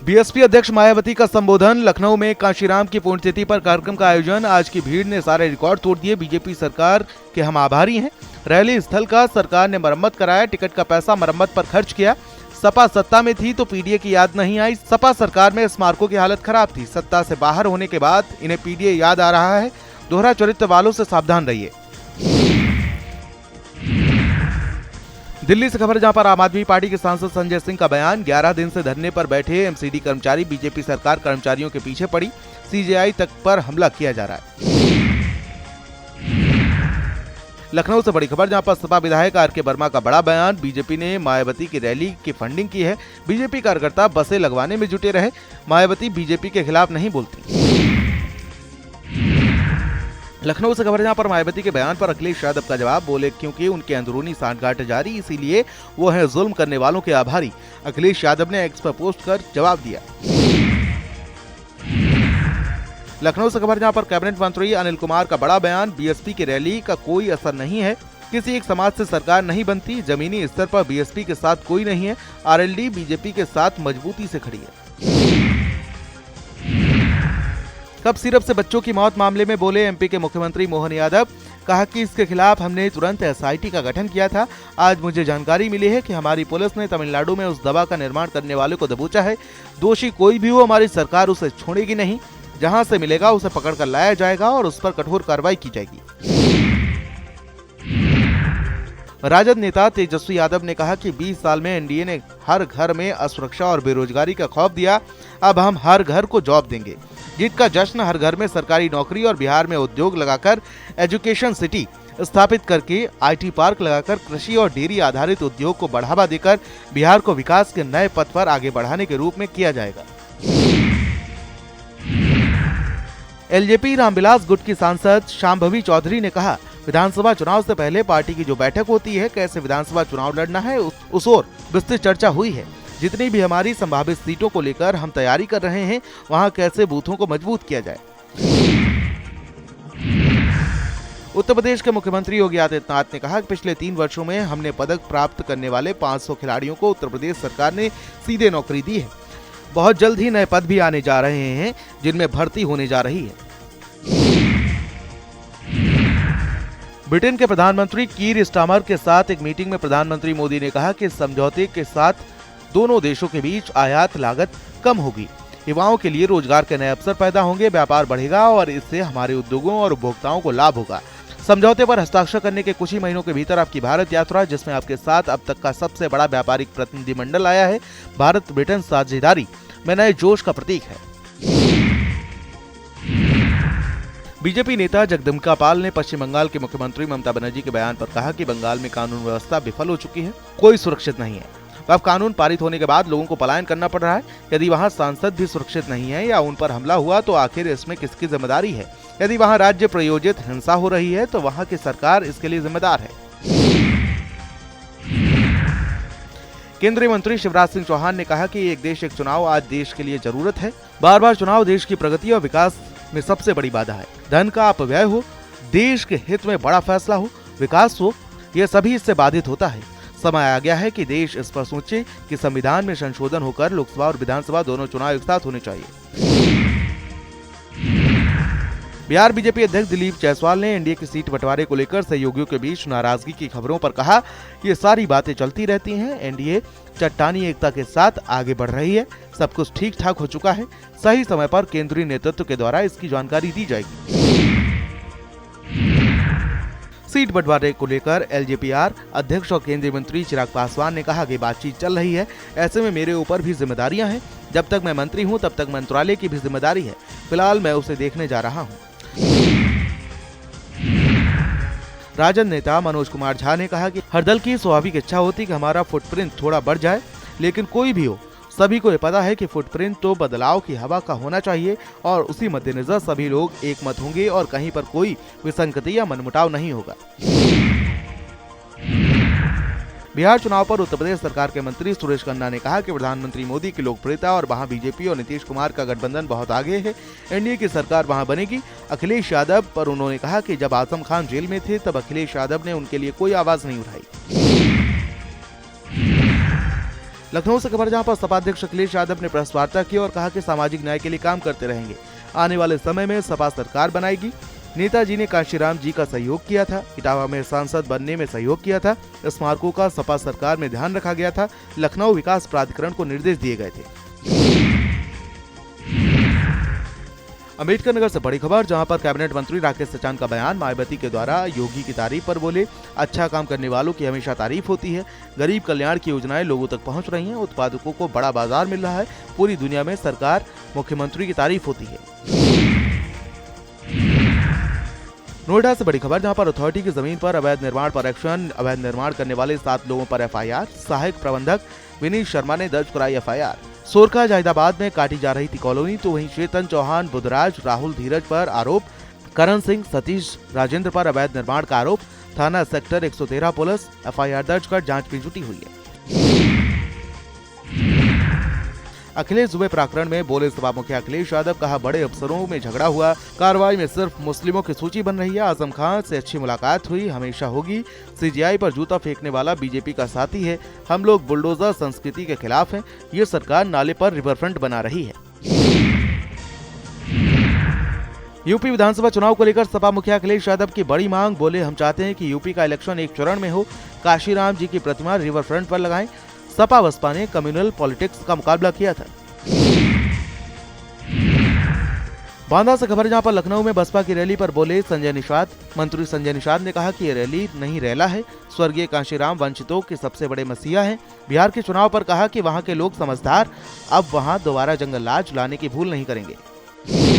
BSP अध्यक्ष मायावती का संबोधन। लखनऊ में कांशीराम की पुण्यतिथि पर कार्यक्रम का आयोजन। आज की भीड़ ने सारे रिकॉर्ड तोड़ दिए। बीजेपी सरकार के हम आभारी हैं। रैली स्थल का सरकार ने मरम्मत कराया। टिकट का पैसा मरम्मत पर खर्च किया। सपा सत्ता में थी तो पीडीए की याद नहीं आई। सपा सरकार में स्मारकों की हालत खराब थी। सत्ता से बाहर होने के बाद इन्हें पीडीए याद आ रहा है। दोहरा चरित्र वालों से सावधान रहिए। दिल्ली से खबर, जहां पर आम आदमी पार्टी के सांसद संजय सिंह का बयान। 11 दिन से धरने पर बैठे एमसीडी कर्मचारी, बीजेपी सरकार कर्मचारियों के पीछे पड़ी। सीजेआई तक पर हमला किया जा रहा है। लखनऊ से बड़ी खबर, जहां पर सपा विधायक आर.के. वर्मा का बड़ा बयान। बीजेपी ने मायावती की रैली की फंडिंग की है। बीजेपी कार्यकर्ता बसें लगवाने में जुटे रहे। मायावती बीजेपी के खिलाफ नहीं बोलती। लखनऊ से खबर, जहां पर मायावती के बयान पर अखिलेश यादव का जवाब। बोले क्योंकि उनके अंदरूनी सांठगांठ जारी, इसीलिए वो है जुल्म करने वालों के आभारी। अखिलेश यादव ने एक्स पर पोस्ट कर जवाब दिया। लखनऊ से खबर, जहां पर कैबिनेट मंत्री अनिल कुमार का बड़ा बयान। बीएसपी की रैली का कोई असर नहीं है। किसी एक समाज से सरकार नहीं बनती। जमीनी स्तर पर बीएसपी के साथ कोई नहीं है। आरएलडी बीजेपी के साथ मजबूती से खड़ी है। कप सिरप से बच्चों की मौत मामले में बोले एमपी के मुख्यमंत्री मोहन यादव। कहा कि इसके खिलाफ हमने तुरंत एसआईटी का गठन किया था। आज मुझे जानकारी मिली है कि हमारी पुलिस ने तमिलनाडु में उस दवा का निर्माण करने वाले को दबोचा है। दोषी कोई भी हो, हमारी सरकार उसे छोड़ेगी नहीं। जहां से मिलेगा उसे पकड़कर लाया जाएगा और उस पर कठोर कार्रवाई की जाएगी। राजद नेता तेजस्वी यादव ने कहा कि 20 साल में एनडीए ने हर घर में असुरक्षा और बेरोजगारी का खौफ दिया। अब हम हर घर को जॉब देंगे। जीत का जश्न, हर घर में सरकारी नौकरी और बिहार में उद्योग लगाकर एजुकेशन सिटी स्थापित करके आईटी पार्क लगाकर कृषि और डेयरी आधारित उद्योग को बढ़ावा देकर बिहार को विकास के नए पथ पर आगे बढ़ाने के रूप में किया जाएगा। एलजेपी रामविलास गुट की सांसद शांभवी चौधरी ने कहा, विधानसभा चुनाव से पहले पार्टी की जो बैठक होती है, कैसे विधानसभा चुनाव लड़ना है, उस ओर विस्तृत चर्चा हुई है। जितनी भी हमारी संभावित सीटों को लेकर हम तैयारी कर रहे हैं, वहां कैसे बूथों को मजबूत किया जाए। उत्तर प्रदेश के मुख्यमंत्री योगी आदित्यनाथ ने कहा कि पिछले 3 वर्षों में हमने पदक प्राप्त करने वाले 500 खिलाड़ियों को उत्तर प्रदेश सरकार ने सीधे नौकरी दी है। बहुत जल्द ही नए पद भी आने जा रहे हैं, जिनमें भर्ती होने जा रही है। ब्रिटेन के प्रधानमंत्री कीर स्टारमर के साथ एक मीटिंग में प्रधानमंत्री मोदी ने कहा कि इस समझौते के साथ दोनों देशों के बीच आयात लागत कम होगी। युवाओं के लिए रोजगार के नए अवसर पैदा होंगे, व्यापार बढ़ेगा और इससे हमारे उद्योगों और उपभोक्ताओं को लाभ होगा। समझौते पर हस्ताक्षर करने के कुछ ही महीनों के भीतर आपकी भारत यात्रा, जिसमें आपके साथ अब तक का सबसे बड़ा व्यापारिक प्रतिनिधिमंडल आया है। भारत ब्रिटेन साझेदारी में नए जोश का प्रतीक है। बीजेपी नेता जगदम्बिका पाल ने पश्चिम बंगाल के मुख्यमंत्री ममता बनर्जी के बयान पर कहा कि बंगाल में कानून व्यवस्था विफल हो चुकी है, कोई सुरक्षित नहीं है। अब कानून पारित होने के बाद लोगों को पलायन करना पड़ रहा है। यदि वहां सांसद भी सुरक्षित नहीं है या उन पर हमला हुआ तो आखिर इसमें किसकी जिम्मेदारी है? यदि वहां राज्य प्रायोजित हिंसा हो रही है तो वहां की सरकार इसके लिए जिम्मेदार है। केंद्रीय मंत्री शिवराज सिंह चौहान ने कहा कि एक देश एक चुनाव आज देश के लिए जरूरत है। बार बार चुनाव देश की प्रगति और विकास में सबसे बड़ी बाधा है। धन का अपव्यय हो, देश के हित में बड़ा फैसला हो, विकास हो, यह सभी इससे बाधित होता है। समय आ गया है कि देश इस पर सोचे कि संविधान में संशोधन होकर लोकसभा और विधानसभा दोनों चुनाव एक साथ होने चाहिए। बिहार बीजेपी अध्यक्ष दिलीप जायसवाल ने एनडीए की सीट बंटवारे को लेकर सहयोगियों के बीच नाराजगी की खबरों पर कहा, ये सारी बातें चलती रहती हैं। एनडीए चट्टानी एकता के साथ आगे बढ़ रही है। सब कुछ ठीक ठाक हो चुका है। सही समय पर केंद्रीय नेतृत्व के द्वारा इसकी जानकारी दी जाएगी। सीट बंटवारे को लेकर एलजेपीआर अध्यक्ष और केंद्रीय मंत्री चिराग पासवान ने कहा कि बातचीत चल रही है। ऐसे में मेरे ऊपर भी जिम्मेदारियां हैं। जब तक मैं मंत्री हूं तब तक मंत्रालय की भी जिम्मेदारी है। फिलहाल मैं उसे देखने जा रहा हूं। राजद नेता मनोज कुमार झा ने कहा कि हर दल की स्वाभाविक इच्छा होती कि हमारा फुटप्रिंट थोड़ा बढ़ जाए, लेकिन कोई भी हो, सभी को ये पता है कि फुटप्रिंट तो बदलाव की हवा का होना चाहिए और उसी मद्देनजर सभी लोग एक मत होंगे और कहीं पर कोई विसंगति या मनमुटाव नहीं होगा। बिहार चुनाव पर उत्तर प्रदेश सरकार के मंत्री सुरेश खन्ना ने कहा कि प्रधानमंत्री मोदी की लोकप्रियता और वहां बीजेपी और नीतीश कुमार का गठबंधन बहुत आगे है। एनडीए की सरकार वहां बनेगी। अखिलेश यादव पर उन्होंने कहा कि जब आजम खान जेल में थे तब अखिलेश यादव ने उनके लिए कोई आवाज नहीं उठाई। लखनऊ से खबर जहां पर सपा अध्यक्ष अखिलेश यादव ने प्रेस वार्ता की और कहा कि सामाजिक न्याय के लिए काम करते रहेंगे। आने वाले समय में सपा सरकार बनाएगी। नेताजी ने कांशीराम जी का सहयोग किया था, इटावा में सांसद बनने में सहयोग किया था। स्मारकों का सपा सरकार में ध्यान रखा गया था। लखनऊ विकास प्राधिकरण को निर्देश दिए गए थे। अम्बेडकर नगर से बड़ी खबर जहां पर कैबिनेट मंत्री राकेश सचान का बयान, मायावती के द्वारा योगी की तारीफ पर बोले, अच्छा काम करने वालों की हमेशा तारीफ होती है। गरीब कल्याण की योजनाएं लोगों तक पहुंच रही हैं, उत्पादकों को बड़ा बाजार मिल रहा है। पूरी दुनिया में सरकार मुख्यमंत्री की तारीफ होती है। नोएडा से बड़ी खबर जहां पर अथॉरिटी की जमीन पर अवैध निर्माण पर एक्शन, अवैध निर्माण करने वाले 7 लोगों पर एफआईआर। सहायक प्रबंधक विनीत शर्मा ने दर्ज कराई एफआईआर। सोरखा जाहिदाबाद में काटी जा रही थी कॉलोनी, तो वहीं चेतन चौहान, बुधराज, राहुल, धीरज पर आरोप। करण सिंह, सतीश, राजेंद्र पर अवैध निर्माण का आरोप। थाना सेक्टर 113 पुलिस एफआईआर दर्ज कर जांच में जुटी हुई है। अखिलेश दुबे प्रकरण में बोले सपा मुखिया अखिलेश यादव, कहा बड़े अफसरों में झगड़ा हुआ, कार्रवाई में सिर्फ मुस्लिमों की सूची बन रही है। आजम खान से अच्छी मुलाकात हुई, हमेशा होगी। सीजीआई पर जूता फेंकने वाला बीजेपी का साथी है। हम लोग बुलडोजर संस्कृति के खिलाफ हैं। ये सरकार नाले पर रिवरफ्रंट बना रही है। यूपी विधानसभा चुनाव को लेकर सपा मुखिया अखिलेश यादव की बड़ी मांग, बोले हम चाहते हैं कि यूपी का इलेक्शन एक चरण में हो। काशीराम जी की प्रतिमा रिवरफ्रंट पर लगाएं। सपा बसपा ने कम्युनल पॉलिटिक्स का मुकाबला किया था। बांदा से खबर जहां पर लखनऊ में बसपा की रैली पर बोले संजय निषाद। मंत्री संजय निषाद ने कहा कि ये रैली नहीं रैला है। स्वर्गीय कांशीराम वंचितों के सबसे बड़े मसीहा हैं। बिहार के चुनाव पर कहा कि वहां के लोग समझदार, अब वहां दोबारा जंगल राज लाने की भूल नहीं करेंगे।